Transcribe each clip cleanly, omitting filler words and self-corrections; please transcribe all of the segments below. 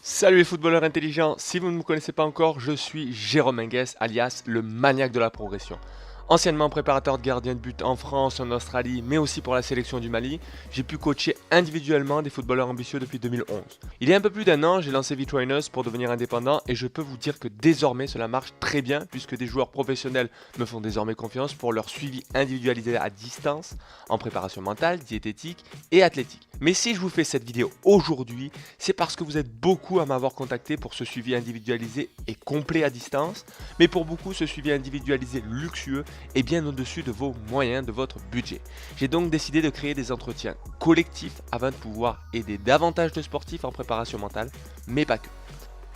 Salut les footballeurs intelligents, si vous ne me connaissez pas encore, je suis Jérôme Mengues, alias le maniaque de la progression. Anciennement préparateur de gardien de but en France, en Australie, mais aussi pour la sélection du Mali, j'ai pu coacher individuellement des footballeurs ambitieux depuis 2011. Il y a un peu plus d'un an, j'ai lancé V-Trainers pour devenir indépendant et je peux vous dire que désormais cela marche très bien puisque des joueurs professionnels me font désormais confiance pour leur suivi individualisé à distance, en préparation mentale, diététique et athlétique. Mais si je vous fais cette vidéo aujourd'hui, c'est parce que vous êtes beaucoup à m'avoir contacté pour ce suivi individualisé et complet à distance, mais pour beaucoup ce suivi individualisé luxueux est bien au-dessus de vos moyens, de votre budget. J'ai donc décidé de créer des entretiens collectifs afin de pouvoir aider davantage de sportifs en préparation mentale, mais pas que.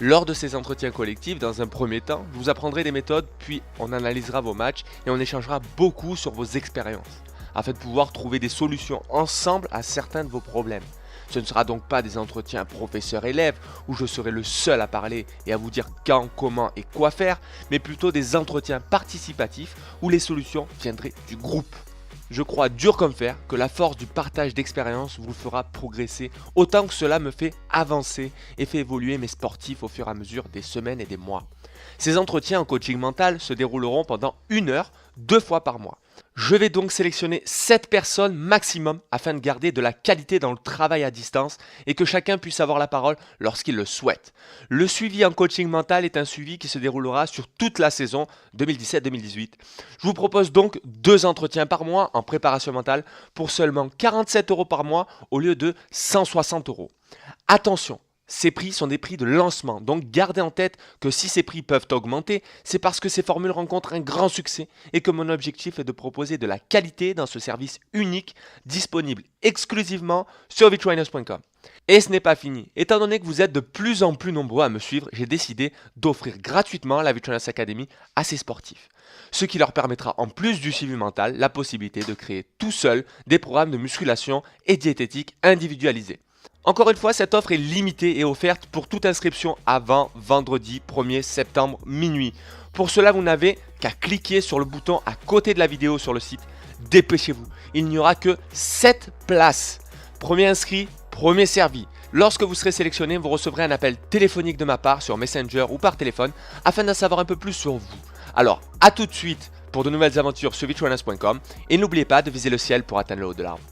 Lors de ces entretiens collectifs, dans un premier temps, vous apprendrez des méthodes, puis on analysera vos matchs et on échangera beaucoup sur vos expériences, afin de pouvoir trouver des solutions ensemble à certains de vos problèmes. Ce ne sera donc pas des entretiens professeur-élève où je serai le seul à parler et à vous dire quand, comment et quoi faire, mais plutôt des entretiens participatifs où les solutions viendraient du groupe. Je crois dur comme fer que la force du partage d'expérience vous fera progresser autant que cela me fait avancer et fait évoluer mes sportifs au fur et à mesure des semaines et des mois. Ces entretiens en coaching mental se dérouleront pendant 1 heure, 2 fois par mois. Je vais donc sélectionner 7 personnes maximum afin de garder de la qualité dans le travail à distance et que chacun puisse avoir la parole lorsqu'il le souhaite. Le suivi en coaching mental est un suivi qui se déroulera sur toute la saison 2017-2018. Je vous propose donc 2 entretiens par mois en préparation mentale pour seulement 47 € par mois au lieu de 160 €. Attention! Ces prix sont des prix de lancement, donc gardez en tête que si ces prix peuvent augmenter, c'est parce que ces formules rencontrent un grand succès et que mon objectif est de proposer de la qualité dans ce service unique, disponible exclusivement sur vtrainers.com. Et ce n'est pas fini. Étant donné que vous êtes de plus en plus nombreux à me suivre, j'ai décidé d'offrir gratuitement la V-Trainers Academy à ces sportifs. Ce qui leur permettra, en plus du suivi mental, la possibilité de créer tout seul des programmes de musculation et diététique individualisés. Encore une fois, cette offre est limitée et offerte pour toute inscription avant vendredi 1er septembre minuit. Pour cela, vous n'avez qu'à cliquer sur le bouton à côté de la vidéo sur le site. Dépêchez-vous, il n'y aura que 7 places. Premier inscrit, premier servi. Lorsque vous serez sélectionné, vous recevrez un appel téléphonique de ma part sur Messenger ou par téléphone afin d'en savoir un peu plus sur vous. Alors, à tout de suite pour de nouvelles aventures sur vtrainers.com et n'oubliez pas de viser le ciel pour atteindre le haut de l'arbre.